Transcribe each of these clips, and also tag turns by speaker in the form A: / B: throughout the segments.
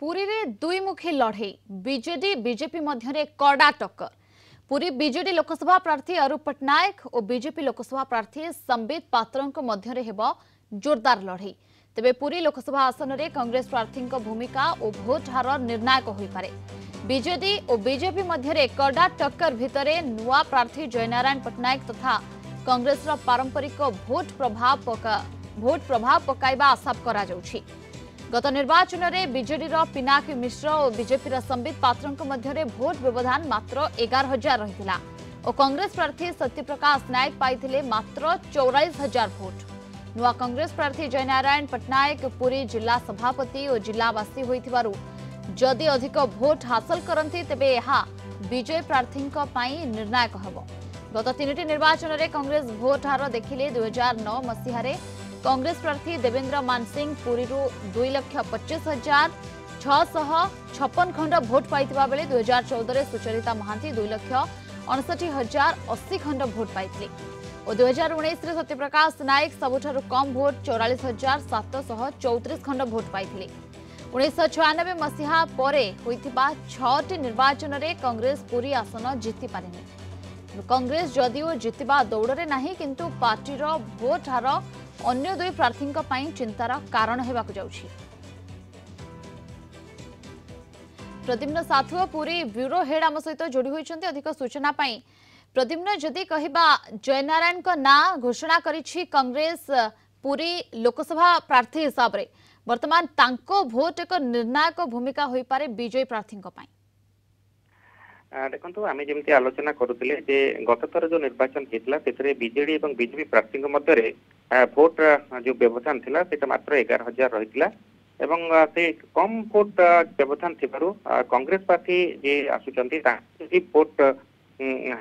A: पुरी रे दुईमुखी लड़ई BJD BJP मध्य कड़ा टक्कर। पुरी बीजेडी लोकसभा प्रार्थी अरूप पट्टनायक और बीजेपी लोकसभा प्रार्थी संबित पात्रों मध्य जोरदार लड़ई। तेबे पुरी लोकसभा आसन में कांग्रेस प्रार्थी भूमिका और भोट हार निर्णायक हो पारे। बीजेडी और बीजेपी मध्य कड़ा टक्कर भितर नुआ प्रार्थी जयनारायण पट्टनायक तथा कांग्रेस पारंपरिक भोट प्रभाव पकाइबा आशा करा जाउछि। गत निर्वाचन में बीजेडी पिनाकी मिश्र और बीजेपी संबित पात्रों मध्य भोट व्यवधान मात्र 11,000 रही और कांग्रेस प्रार्थी सत्यप्रकाश नायक पाई मात्र 44,000 भोट। नुआ कांग्रेस प्रार्थी जयनारायण पट्टनायक पुरी जिला सभापति और जिलावासी होइथिबारु जदि अधिक भोट हासिल करती तेबे यह विजय प्रार्थी निर्णायक हब। गत 3टी निर्वाचन में कांग्रेस भोट हार देखिले 2009 मसीह कांग्रेस प्रार्थी देवेंद्र मानसिंह पुरी 2,25,656 खंड भोट पाई बेले 2014 में सुचरिता महांती 2,59,080 खंड भोट पाई और 2019 में सत्यप्रकाश नायक सबुठारु कम भोट 44,734 खंड भोट पाई। 1996 मसीहा परे होइथिबा 6टी निर्वाचन में कांग्रेस पुरी आसन जीति पारिनी। कांग्रेस जदिओ जितिबा दौड़े नहीं किंतु पार्टीर भोट हार अन्य दुई प्रार्थी चिंतार कारण होगाकू जाउछि। प्रद्युम्न साथुआ पुरी ब्यूरो हेड आम सहित जोड़ी होइछन्ति अधिक सूचना पाई। प्रद्युम्न जदि कहिबा जयनारायण का ना घोषणा करिछि कांग्रेस पुरी लोकसभा प्रार्थी हिसाब रे वर्तमान तांको भोट एक निर्णायक भूमिका होई पारे विजयी प्रार्थी
B: देखो आम जमी आलोचना करुले गत थर जो निर्वाचन होता से बीजेडी और बीजेपी प्रार्थी मध्य भोट जो व्यवधान था मात्र 11,000 रही से कम भोट व्यवधान थी कांग्रेस प्रार्थी जी आसुँच भोट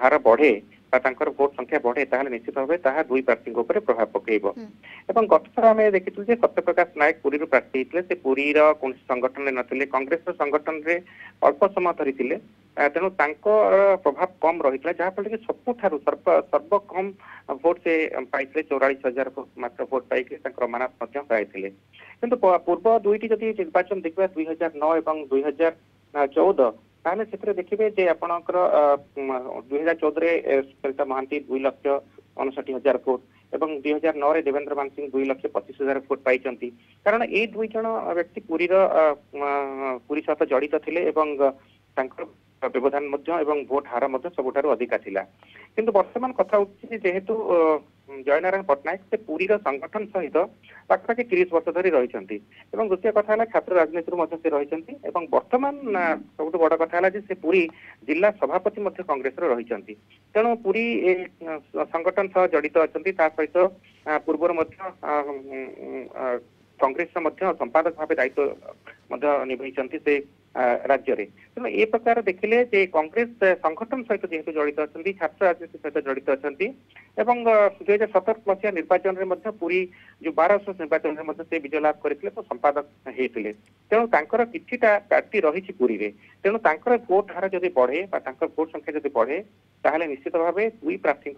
B: हार बढ़े भोट संख्या बढ़े ताहले निश्चित भाव दुई प्रार्थी प्रभाव पकेब। गत थर आम देखी सत्यप्रकाश नायक पुरी प्रार्थी होते से पुरी कौन संगठन में नथिले कांग्रेस संगठन में अल्प समय धरी तेणु प्रभाव कम रही जहाँफल कि सबुठ सर्वकम भोट से पाई 44,000 मात्र भोट पाई मानस पाई किंतु पूर्व दुईटी जदि निर्वाचन देखा 2009 और 2014 ताहले से देखिए आपणकर 2014 सुचरिता महांती 2,59,000 भोट एवं 2009 रे देवेंद्र मानसिंह 2,25,000 भोट पाई कारण ये दुई जन व्यक्ति पुरी सहित जड़ित थे व्यवधान एवं भोट हार सबुठारु अधिका थिला। किंतु वर्तमान कथा जेहेतु जयनारायण पट्टनायक से पुरी संगठन सहित पाखापाखि 30 वर्ष धरी रही। द्वितीय कथा है छात्र राजनीति से रही वर्तमान सब बड़ कथा है से पुरी जिला सभापति कांग्रेस रही तेणु पुरी संगठन सह जड़ित अच्छा सहित पूर्व कांग्रेस संपादक भाव दायित्व निभाई से राज्य रे तेणु ए प्रकार देखिले जे कांग्रेस संगठन सहित जेहेतु जड़ित अच्छा छात्र राजनीति सहित जड़ित अच्छा 2017 मसीहा निर्वाचन में पूरी जो 1200 निर्वाचन में से विजय लाभ करते तो संपादक होते तेणु किछिटा पार्टी रही पुरी रे तेणु भोट हार जदि बढ़े भोट संख्या जदि बढ़े ताहले निश्चित भाव दुई प्रार्थी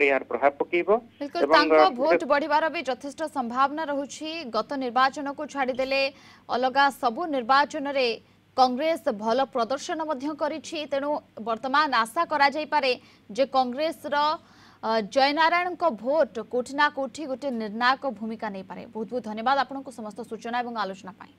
B: यार प्रभाव पकेब।
A: भोट बढ़िबार भी यथेष्ट संभावना रहुछि। गत निर्वाचन को छाड़देले अलगा सबु निर्वाचन रे कांग्रेस भल प्रदर्शन करिछि तेणु वर्तमान आशा करा जाई पारे जे कांग्रेस जयनारायण को भोट कोठी ना कोठी गोटे निर्णायक भूमिका नहीं पारे। बहुत बहुत धन्यवाद आपको समस्त सूचना और आलोचना पाई।